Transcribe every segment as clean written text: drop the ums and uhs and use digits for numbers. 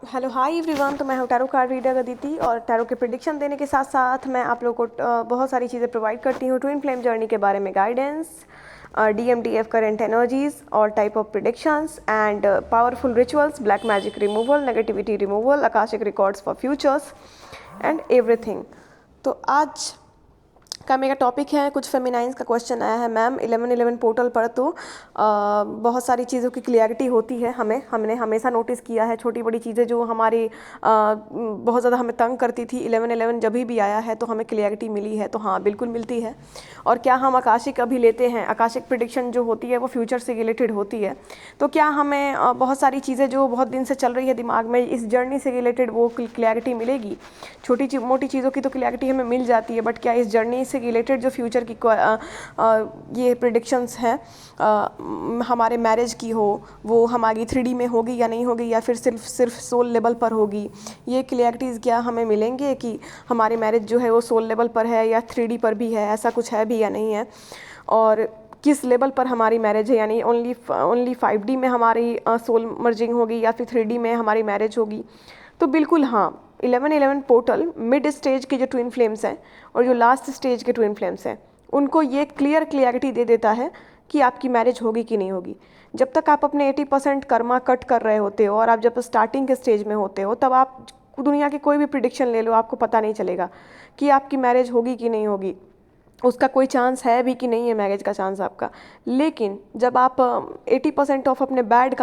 Hello hi everyone. तो मैं हूँ टैरो कार्ड रीडर अदिति और टैरो के प्रिडिक्शन देने के साथ साथ मैं आप लोगों को बहुत सारी चीज़ें प्रोवाइड करती हूँ। ट्विन फ्लेम जर्नी के बारे में गाइडेंस, DMTF करंट एनर्जीज और type of predictions and powerful rituals, black magic removal, negativity removal, Akashic records for futures and everything. तो आज का मेरा टॉपिक है, कुछ फेमिनाइंस का क्वेश्चन आया है मैम 1111 पोर्टल पर। तो बहुत सारी चीज़ों की क्लियरिटी होती है हमने हमेशा नोटिस किया है। छोटी बड़ी चीज़ें जो हमारी बहुत ज़्यादा हमें तंग करती थी, 1111 जब भी आया है तो हमें क्लियरिटी मिली है। तो हाँ, बिल्कुल मिलती है। और क्या हम आकाशिक अभी लेते हैं, आकाशिक प्रिडिक्शन जो होती है वो फ्यूचर से रिलेटेड होती है। तो क्या हमें बहुत सारी चीज़ें जो बहुत दिन से चल रही है दिमाग में, इस जर्नी से रिलेटेड वो क्लियरिटी मिलेगी? छोटी मोटी चीज़ों की तो क्लियरिटी हमें मिल जाती है, बट क्या इस जर्नी से रिलेटेड जो फ्यूचर की ये प्रिडिक्शंस हैं हमारे मैरिज की हो, वो हमारी 3D में होगी या नहीं होगी, या फिर सिर्फ सोल लेवल पर होगी? ये क्लियरिटीज़ क्या हमें मिलेंगे कि हमारी मैरिज जो है वो सोल लेवल पर है या 3D पर भी है, ऐसा कुछ है भी या नहीं है? और किस लेवल पर हमारी मैरिज है, यानी ओनली 5D में हमारी सोल मर्जिंग होगी या फिर 3D में हमारी मैरिज होगी? तो बिल्कुल हाँ, 1111 पोर्टल मिड स्टेज के जो ट्विन फ्लेम्स हैं और जो लास्ट स्टेज के ट्विन फ्लेम्स हैं उनको ये क्लियरिटी दे देता है कि आपकी मैरिज होगी कि नहीं होगी। जब तक आप अपने 80% कर्मा कट कर रहे होते हो और आप जब स्टार्टिंग के स्टेज में होते हो, तब आप दुनिया की कोई भी प्रिडिक्शन ले लो, आपको पता नहीं चलेगा कि आपकी मैरिज होगी कि नहीं होगी, उसका कोई चांस है भी कि नहीं है मैरिज का चांस आपका। लेकिन जब आप 80% ऑफ अपने बैड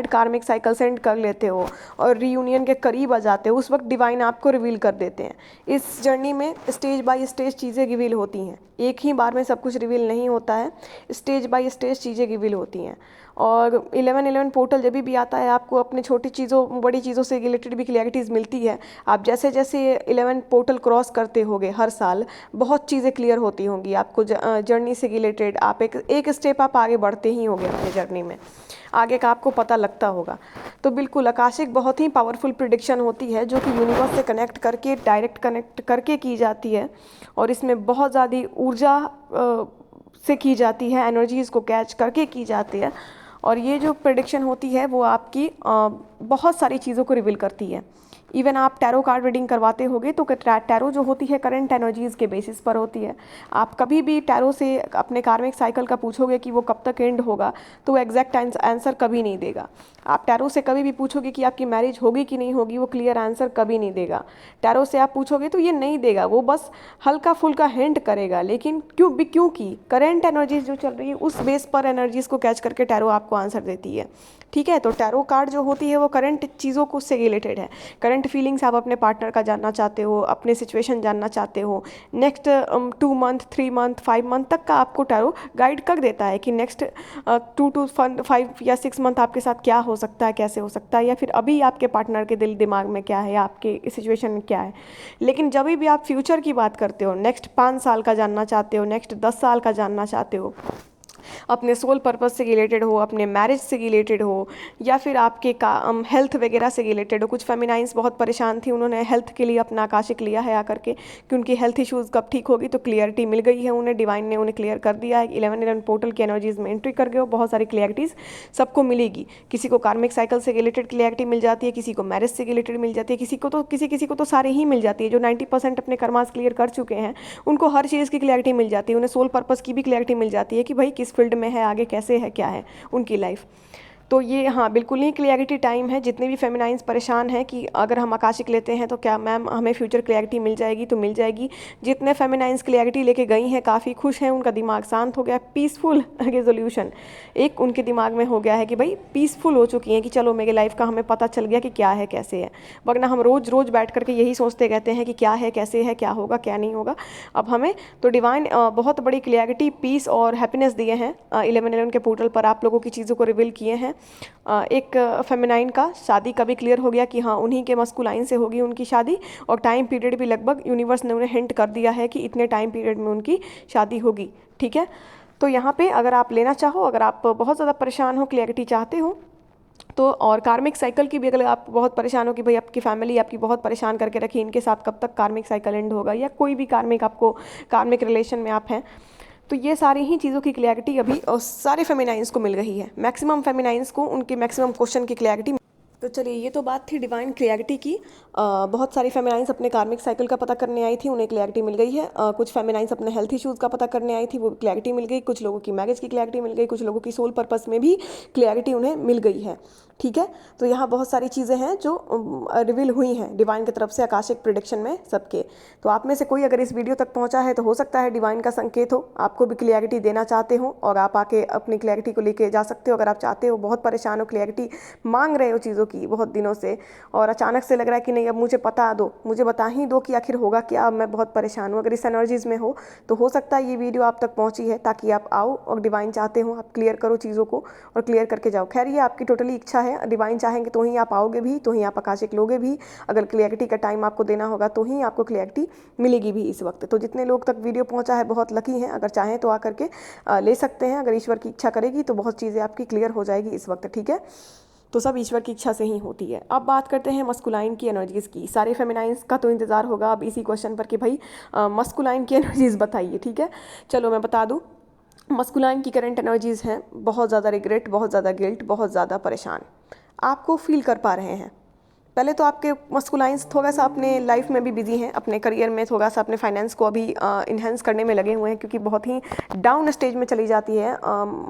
कार्मिक साइकिल सेंड कर लेते हो और रीयूनियन के करीब आ जाते हो, उस वक्त डिवाइन आपको रिवील कर देते हैं। इस जर्नी में स्टेज बाय स्टेज चीज़ें रिवील होती हैं, एक ही बार में सब कुछ रिवील नहीं होता है, स्टेज बाय स्टेज चीज़ें रिवील होती हैं। और 1111 पोर्टल जब भी आता है आपको अपने छोटी चीज़ों बड़ी चीज़ों से रिलेटेड भी क्लियरिटीज़ मिलती है। आप जैसे जैसे 11 पोर्टल क्रॉस करते होगे हर साल, बहुत चीज़ें क्लियर होती होंगी आपको जर्नी से रिलेटेड। आप एक स्टेप आप आगे बढ़ते ही होंगे अपने जर्नी में, आगे का आपको पता लगता होगा। तो बिल्कुल आकाशिक बहुत ही पावरफुल प्रिडिक्शन होती है जो कि यूनिवर्स से कनेक्ट करके, डायरेक्ट कनेक्ट करके की जाती है, और इसमें बहुत ज़्यादा ऊर्जा से की जाती है, एनर्जीज़ को कैच करके की जाती है। और ये जो प्रेडिक्शन होती है वो आपकी बहुत सारी चीज़ों को रिवील करती है। इवन आप टैरो कार्ड रीडिंग करवाते होगे तो टैरो जो होती है करंट एनर्जीज़ के बेसिस पर होती है। आप कभी भी टैरो से अपने कार्मिक साइकिल का पूछोगे कि वो कब तक एंड होगा, तो वो एग्जैक्ट आंसर कभी नहीं देगा। आप टैरो से कभी भी पूछोगे कि आपकी मैरिज होगी कि नहीं होगी, वो क्लियर आंसर कभी नहीं देगा। टैरो से आप पूछोगे तो ये नहीं देगा, वो बस हल्का फुल्का हिंट करेगा। लेकिन क्योंकि करंट एनर्जीज जो चल रही है उस बेस पर एनर्जीज को कैच करके टैरो आपको आंसर देती है। ठीक है, तो टैरो कार्ड जो होती है वो करंट चीज़ों को उससे रिलेटेड है। करंट फीलिंग्स आप अपने पार्टनर का जानना चाहते हो, अपने सिचुएशन जानना चाहते हो, नेक्स्ट 2 मंथ, 3 मंथ, 5 मंथ तक का आपको टैरो गाइड कर देता है कि नेक्स्ट 2 to 5 या 6 मंथ आपके साथ क्या हो सकता है, कैसे हो सकता है, या फिर अभी आपके पार्टनर के दिल दिमाग में क्या है या आपके सिचुएशन में क्या है। लेकिन जब भी आप फ्यूचर की बात करते हो, नेक्स्ट 5 साल का जानना चाहते हो, नेक्स्ट 10 साल का जानना चाहते हो, अपने सोल पर्पस से रिलेटेड हो, अपने मैरिज से रिलेटेड हो, या फिर आपके हेल्थ वगैरह से रिलेटेड हो। कुछ फेमिनाइंस बहुत परेशान थी, उन्होंने हेल्थ के लिए अपना आकाशिक लिया है आकर के कि उनकी हेल्थ इश्यूज़ कब ठीक होगी, तो क्लियरिटी मिल गई है उन्हें, डिवाइन ने उन्हें क्लियर कर दिया है। 1111 पोर्टल की एनर्जीज में एंट्री कर गए हो, बहुत सारी क्लियरिटीज़ सबको मिलेगी। किसी को कार्मिक साइकिल से रिलेटेड क्लियरिटी मिल जाती है, किसी को मैरिज से रिलेटेड मिल जाती है, किसी को तो सारे ही मिल जाती है। जो 90% अपने कर्मास क्लियर कर चुके हैं उनको हर चीज़ की क्लियरिटी मिल जाती है, उन्हें सोल पर्पस की भी क्लियरिटी मिल जाती है कि भाई किस फील्ड में है, आगे कैसे है, क्या है उनकी लाइफ। तो ये हाँ, बिल्कुल ही क्लियरिटी टाइम है। जितने भी फेमिनाइंस परेशान हैं कि अगर हम आकाशिक लेते हैं तो क्या मैम हमें फ्यूचर क्लियरिटी मिल जाएगी, तो मिल जाएगी। जितने फेमिनाइंस क्लियरिटी लेके गई हैं काफ़ी खुश हैं, उनका दिमाग शांत हो गया, पीसफुल रेजोल्यूशन एक उनके दिमाग में हो गया है कि भाई पीसफुल हो चुकी हैं कि चलो मेरे लाइफ का हमें पता चल गया कि क्या है, कैसे है। वरना हम रोज़ रोज़ बैठ करके यही सोचते रहते हैं कि क्या है, कैसे है, क्या होगा, क्या नहीं होगा। अब हमें तो डिवाइन बहुत बड़ी क्लियरिटी, पीस और हैप्पीनेस दिए हैं 1111 के पोर्टल पर, आप लोगों की चीज़ों को रिवील किए हैं। एक फेमिनाइन का शादी का भी क्लियर हो गया कि हाँ उन्हीं के मस्कुलाइन से होगी उनकी शादी, और टाइम पीरियड भी लगभग यूनिवर्स ने उन्हें हिंट कर दिया है कि इतने टाइम पीरियड में उनकी शादी होगी। ठीक है, तो यहाँ पे अगर आप लेना चाहो, अगर आप बहुत ज़्यादा परेशान हो, क्लियरिटी चाहते हो तो, और कार्मिक साइकिल की भी अगर आप बहुत परेशान हो कि भाई आपकी फैमिली आपकी बहुत परेशान करके रखी, इनके साथ कब तक कार्मिक साइकिल एंड होगा, या कोई भी कार्मिक रिलेशन में आप हैं, तो ये सारी ही चीज़ों की क्लियरिटी अभी सारे फेमिनाइंस को मिल रही है। मैक्सिमम फेमिनाइंस को उनके मैक्सिमम क्वेश्चन की क्लियरिटी तो चलिए, ये तो बात थी डिवाइन क्लियरिटी की। बहुत सारी फेमिनाइंस अपने कार्मिक साइकिल का पता करने आई थी, उन्हें क्लियरिटी मिल गई है। कुछ फेमिनाइंस अपने हेल्थ इश्यूज़ का पता करने आई थी, वो क्लियरिटी मिल गई। कुछ लोगों की मैरिज की क्लियरिटी मिल गई, कुछ लोगों की सोल पर्पस में भी क्लियरिटी उन्हें मिल गई है। ठीक है, तो यहाँ बहुत सारी चीज़ें हैं जो रिवील हुई हैं डिवाइन की तरफ से आकाशिक प्रिडिक्शन में सबके। तो आप में से कोई अगर इस वीडियो तक पहुँचा है तो हो सकता है डिवाइन का संकेत हो, आपको भी क्लियरिटी देना चाहते हो और आप आके अपनी क्लियरिटी को लेके जा सकते हो। अगर आप चाहते हो, बहुत परेशान हो, क्लियरिटी मांग रहे हो चीज़ों की बहुत दिनों से, और अचानक से लग रहा है कि नहीं अब मुझे बता दो, मुझे बता ही दो कि आखिर होगा क्या, अब मैं बहुत परेशान हूँ, अगर इस एनर्जीज़ में हो तो हो सकता है ये वीडियो आप तक पहुँची है ताकि आप आओ और डिवाइन चाहते हो आप क्लियर करो चीज़ों को और क्लियर करके जाओ। खैर, ये आपकी टोटली इच्छा है, डिवाइन चाहेंगे तो ही आप आओगे भी, तो ही आप आकाशिक लोगे भी। अगर क्लियरिटी का टाइम आपको देना होगा तो ही आपको क्लियरिटी मिलेगी भी इस वक्त। तो जितने लोग तक वीडियो पहुँचा है बहुत लकी हैं, अगर चाहें तो आकर के ले सकते हैं। अगर ईश्वर की इच्छा करेगी तो बहुत चीज़ें आपकी क्लियर हो जाएगी इस वक्त। ठीक है, तो सब ईश्वर की इच्छा से ही होती है। अब बात करते हैं मस्कुलाइन की एनर्जीज़ की। सारे फेमिनाइंस का तो इंतज़ार होगा अब इसी क्वेश्चन पर कि भाई मस्कुलाइन की एनर्जीज़ बताइए। ठीक है, चलो मैं बता दूँ। मस्कुलाइन की करंट एनर्जीज़ हैं बहुत ज़्यादा रिग्रेट, बहुत ज़्यादा गिल्ट, बहुत ज़्यादा परेशान, आपको फील कर पा रहे हैं। पहले तो आपके मस्कुलाइंस थोड़ा सा अपने लाइफ में भी बिजी हैं, अपने करियर में थोड़ा सा अपने फाइनेंस को अभी इन्हेंस करने में लगे हुए हैं, क्योंकि बहुत ही डाउन स्टेज में चली जाती है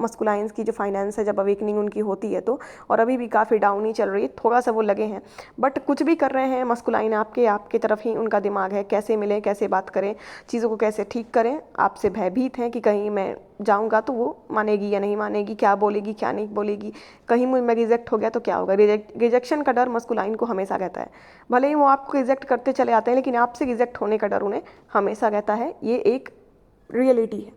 मस्कुलाइंस की जो फाइनेंस है जब अवेकनिंग उनकी होती है तो, और अभी भी काफ़ी डाउन ही चल रही है, थोड़ा सा वो लगे हैं। बट कुछ भी कर रहे हैं मस्कुलाइन आपके तरफ ही उनका दिमाग है, कैसे मिलें, कैसे बात करें, चीज़ों को कैसे ठीक करें। आपसे भयभीत हैं कि कहीं मैं जाऊंगा तो वो मानेगी या नहीं मानेगी, क्या बोलेगी क्या नहीं बोलेगी, कहीं मैं रिजेक्ट हो गया तो क्या होगा। रिजेक्शन का डर मस्कुलाइन को हमेशा रहता है। भले ही वो आपको रिजेक्ट करते चले आते हैं लेकिन आपसे रिजेक्ट होने का डर उन्हें हमेशा रहता है, ये एक रियलिटी है।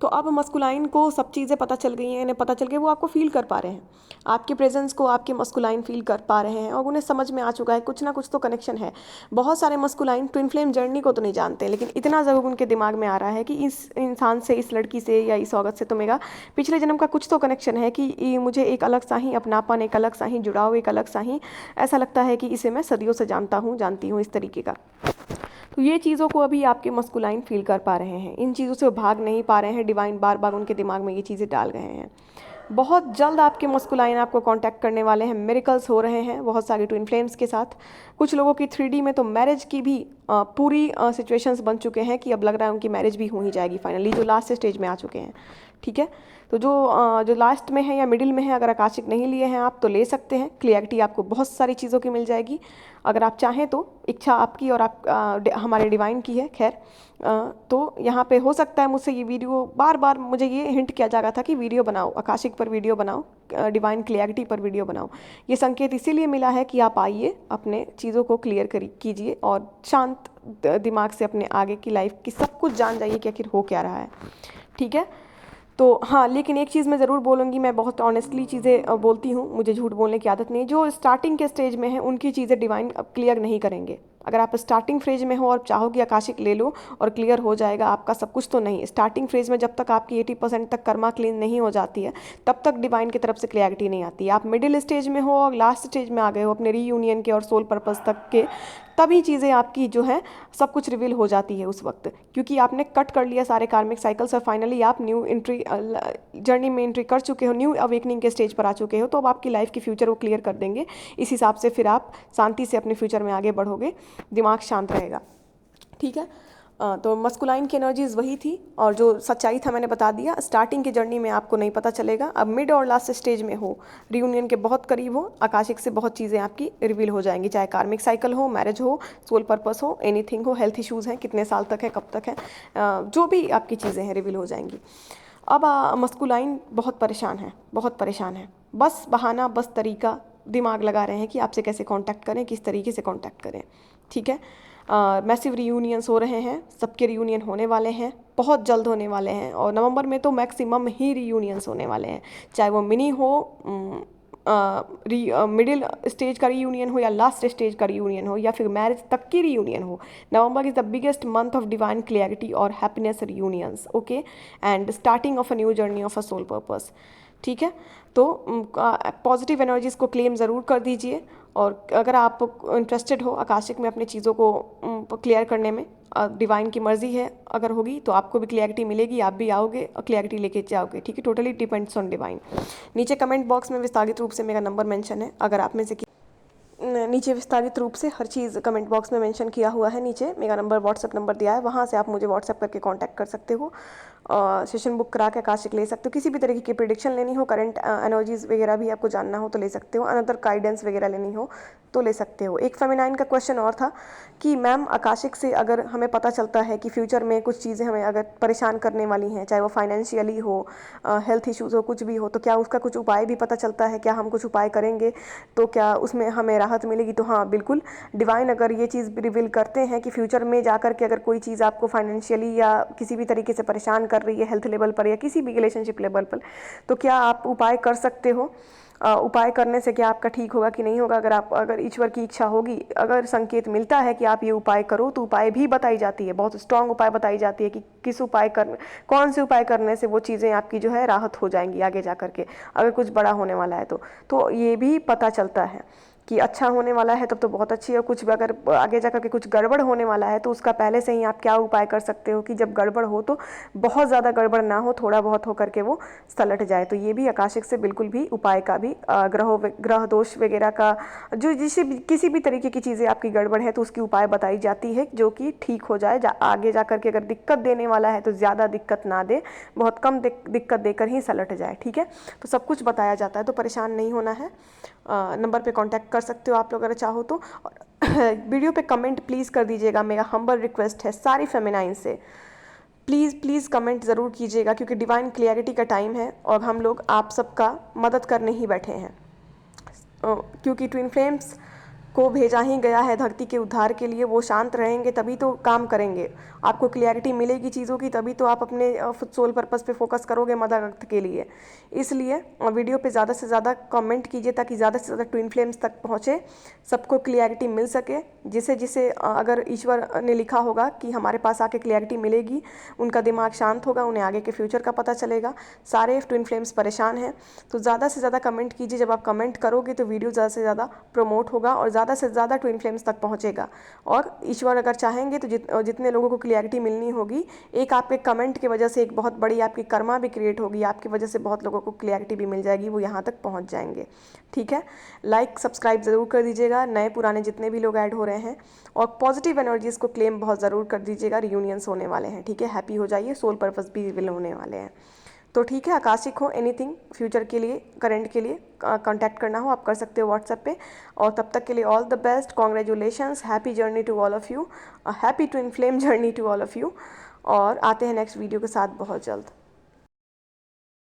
तो अब मस्कुलाइन को सब चीज़ें पता चल गई हैं, इन्हें पता चल गई, वो आपको फील कर पा रहे हैं, आपके प्रेजेंस को आपके मस्कुलाइन फील कर पा रहे हैं और उन्हें समझ में आ चुका है कुछ ना कुछ तो कनेक्शन है। बहुत सारे मस्कुलाइन ट्विन फ्लेम जर्नी को तो नहीं जानते, लेकिन इतना ज़रूर उनके दिमाग में आ रहा है कि इस इंसान से, इस लड़की से या इस औरत से तो मेरा पिछले जन्म का कुछ तो कनेक्शन है, कि मुझे एक अलग सा ही अपनापन, एक अलग सा ही जुड़ाव, एक अलग सा ही ऐसा लगता है कि इसे मैं सदियों से जानता हूँ, जानती हूँ, इस तरीके का। तो ये चीज़ों को अभी आपके मस्कुलाइन फील कर पा रहे हैं, इन चीज़ों से वो भाग नहीं पा रहे हैं, डिवाइन बार बार उनके दिमाग में ये चीज़ें डाल रहे हैं। बहुत जल्द आपके मस्कुलाइन आपको कांटेक्ट करने वाले हैं, मिरेकल्स हो रहे हैं बहुत सारे ट्विन फ्लेम्स के साथ। कुछ लोगों की 3D में तो मैरिज की भी पूरी सिचुएशंस बन चुके हैं कि अब लग रहा है उनकी मैरिज भी हो ही जाएगी फाइनली, जो लास्ट स्टेज में आ चुके हैं। ठीक है, तो जो लास्ट में है या मिडिल में है, अगर आकाशिक नहीं लिए हैं आप तो ले सकते हैं, क्लियरिटी आपको बहुत सारी चीज़ों की मिल जाएगी अगर आप चाहें तो। इच्छा आपकी और हमारे डिवाइन की है। खैर, तो यहाँ पे हो सकता है मुझसे ये वीडियो बार बार मुझे ये हिंट किया जा रहा था कि वीडियो बनाओ, आकाशिक पर वीडियो बनाओ, डिवाइन क्लियरिटी पर वीडियो बनाओ। ये संकेत इसीलिए मिला है कि आप आइए, अपने चीज़ों को क्लियर कीजिए और शांत दिमाग से अपने आगे की लाइफ की सब कुछ जान जाइए कि आखिर हो क्या रहा है। ठीक है, तो हाँ, लेकिन एक चीज़ मैं ज़रूर बोलूँगी, मैं बहुत ऑनेस्टली चीज़ें बोलती हूँ, मुझे झूठ बोलने की आदत नहीं। जो स्टार्टिंग के स्टेज में है उनकी चीज़ें डिवाइन क्लियर नहीं करेंगे। अगर आप स्टार्टिंग फेज में हो और चाहो कि आकाशिक ले लो और क्लियर हो जाएगा आपका सब कुछ, तो नहीं। स्टार्टिंग फेज में जब तक आपकी 80% तक कर्मा क्लीन नहीं हो जाती है तब तक डिवाइन की तरफ से क्लियरिटी नहीं आती है। आप मिडिल स्टेज में हो और लास्ट स्टेज में आ गए हो अपने रीयूनियन के और सोल पर्पस तक के, तभी चीज़ें आपकी जो है सब कुछ रिवील हो जाती है उस वक्त, क्योंकि आपने कट कर लिया सारे कार्मिक साइकिल्स और फाइनली आप न्यू एंट्री जर्नी में एंट्री कर चुके हो, न्यू अवेकनिंग के स्टेज पर आ चुके हो। तो अब आपकी लाइफ की फ्यूचर वो क्लियर कर देंगे, इस हिसाब से फिर आप शांति से अपने फ्यूचर में आगे बढ़ोगे, दिमाग शांत रहेगा। ठीक है, तो मस्कुलाइन की एनर्जीज वही थी और जो सच्चाई था मैंने बता दिया। स्टार्टिंग की जर्नी में आपको नहीं पता चलेगा, अब मिड और लास्ट स्टेज में हो, रियूनियन के बहुत करीब हो, आकाशिक से बहुत चीज़ें आपकी रिवील हो जाएंगी, चाहे कार्मिक साइकिल हो, मैरिज हो, सोल पर्पस हो, एनीथिंग हो, हेल्थ इश्यूज़ हैं, कितने साल तक है, कब तक है, जो भी आपकी चीज़ें हैं रिवील हो जाएंगी। अब मस्कुलाइन बहुत परेशान है, बहुत परेशान है, बस बहाना, बस तरीका दिमाग लगा रहे हैं कि आपसे कैसे कांटेक्ट करें, किस तरीके से कांटेक्ट करें। ठीक है, मैसिव रीयूनियंस हो रहे हैं, सबके रीयूनियन होने वाले हैं, बहुत जल्द होने वाले हैं, और नवंबर में तो मैक्सिमम ही रीयूनियंस होने वाले हैं, चाहे वो मिनी हो, मिडिल स्टेज का रीयूनियन हो या लास्ट स्टेज का रीयूनियन हो या फिर मैरिज तक की रीयूनियन हो। November is the biggest month of divine clarity और happiness reunions, okay, and starting of a new journey of a soul purpose. ठीक है, तो पॉजिटिव एनर्जीज़ को क्लेम ज़रूर कर दीजिए, और अगर आप इंटरेस्टेड हो आकाशिक में अपनी चीज़ों को क्लियर करने में, डिवाइन की मर्जी है, अगर होगी तो आपको भी क्लियरिटी मिलेगी, आप भी आओगे और क्लियरिटी लेके जाओगे। ठीक है, टोटली डिपेंड्स ऑन डिवाइन। नीचे कमेंट बॉक्स में विस्तारित रूप से मेरा नंबर मेंशन है, अगर आप में से नीचे विस्तारित रूप से हर चीज़ कमेंट बॉक्स में मेंशन किया हुआ है, नीचे मेरा नंबर व्हाट्सएप नंबर दिया है, वहाँ से आप मुझे व्हाट्सएप करके कांटेक्ट कर सकते हो। सेशन बुक करा के आकाशिक ले सकते हो। किसी भी तरीके की प्रिडिक्शन लेनी हो, करंट एनर्जीज वगैरह भी आपको जानना हो तो ले सकते हो, अनदर गाइडेंस वगैरह लेनी हो तो ले सकते हो। एक फेमिनाइन का क्वेश्चन और था कि मैम आकाशिक से अगर हमें पता चलता है कि फ्यूचर में कुछ चीज़ें हमें अगर परेशान करने वाली हैं, चाहे वो फाइनेंशियली हो, हेल्थ इश्यूज़ हो, कुछ भी हो, तो क्या उसका कुछ उपाय भी पता चलता है? क्या हम कुछ उपाय करेंगे तो क्या उसमें हमें राहत मिलेगी? तो हाँ बिल्कुल, डिवाइन अगर ये चीज़ रिवील करते हैं कि फ्यूचर में जाकर के अगर कोई चीज़ आपको फाइनेंशियली या किसी भी तरीके से परेशान कर रही है, हेल्थ लेवल पर या किसी भी रिलेशनशिप लेवल पर, तो क्या आप उपाय कर सकते हो? उपाय करने से क्या आपका ठीक होगा कि नहीं होगा? अगर ईश्वर की इच्छा होगी, अगर संकेत मिलता है कि आप ये उपाय करो, तो उपाय भी बताई जाती है, बहुत स्ट्रांग उपाय बताई जाती है कि किस उपाय करने, कौन से उपाय करने से वो चीज़ें आपकी जो है राहत हो जाएंगी आगे जा करके, अगर कुछ बड़ा होने वाला है तो ये भी पता चलता है कि अच्छा होने वाला है तब तो बहुत अच्छी है। कुछ अगर आगे जाकर के कुछ गड़बड़ होने वाला है तो उसका पहले से ही आप क्या उपाय कर सकते हो कि जब गड़बड़ हो तो बहुत ज़्यादा गड़बड़ ना हो, थोड़ा बहुत हो करके वो सलट जाए। तो ये भी आकाशिक से बिल्कुल भी उपाय का भी ग्रह दोष वगैरह का जो जिसे किसी भी तरीके की चीज़ें आपकी गड़बड़ है तो उसकी उपाय बताई जाती है जो कि ठीक हो जाए। आगे जा करके अगर दिक्कत देने वाला है तो ज़्यादा दिक्कत ना दे, बहुत कम दिक्कत देकर ही सलट जाए। ठीक है, तो सब कुछ बताया जाता है, तो परेशान नहीं होना है। नंबर पे कांटेक्ट कर सकते हो आप लोग अगर चाहो तो। वीडियो पे कमेंट प्लीज़ कर दीजिएगा, मेरा हम्बल रिक्वेस्ट है सारी फेमिनाइन से, प्लीज़ प्लीज़ कमेंट ज़रूर कीजिएगा, क्योंकि डिवाइन क्लियरिटी का टाइम है और हम लोग आप सबका मदद करने ही बैठे हैं। क्योंकि ट्विन फ्लेम्स को भेजा ही गया है धरती के उद्धार के लिए। वो शांत रहेंगे तभी तो काम करेंगे, आपको क्लियरिटी मिलेगी चीज़ों की, तभी तो आप अपने सोल पर्पस पे फोकस करोगे मदर अर्थ के लिए। इसलिए वीडियो पे ज़्यादा से ज़्यादा कमेंट कीजिए ताकि ज़्यादा से ज़्यादा ट्विन फ्लेम्स तक पहुँचे, सबको क्लियरिटी मिल सके। जिसे जिसे अगर ईश्वर ने लिखा होगा कि हमारे पास आके क्लियरिटी मिलेगी, उनका दिमाग शांत होगा, उन्हें आगे के फ्यूचर का पता चलेगा। सारे ट्विन फ्लेम्स परेशान हैं, तो ज़्यादा से ज़्यादा कमेंट कीजिए। जब आप कमेंट करोगे तो वीडियो ज़्यादा से ज़्यादा प्रमोट होगा और ज़्यादा से ज़्यादा ट्विन फ्लेम्स तक पहुँचेगा। और ईश्वर अगर चाहेंगे तो जितने लोगों को क्लियरिटी मिलनी होगी, एक आपके कमेंट की वजह से एक बहुत बड़ी आपकी कर्मा भी क्रिएट होगी, आपकी वजह से बहुत लोगों को क्लियरिटी भी मिल जाएगी, वो यहाँ तक पहुँच जाएंगे। ठीक है, लाइक सब्सक्राइब ज़रूर कर दीजिएगा, नए पुराने जितने भी लोग ऐड हो रहे हैं, और पॉजिटिव एनर्जीज़ को क्लेम बहुत ज़रूर कर दीजिएगा। रियूनियंस होने वाले हैं, ठीक है, हैप्पी हो जाइए, सोल पर्पस भी रिवील होने वाले हैं। तो ठीक है, आकाशिक हो, एनीथिंग फ्यूचर के लिए, करंट के लिए कांटेक्ट करना हो आप कर सकते हो व्हाट्सएप पे। और तब तक के लिए all the best, congratulations, happy journey to all of you, happy twin flame journey to all of you. और आते हैं नेक्स्ट वीडियो के साथ बहुत जल्द।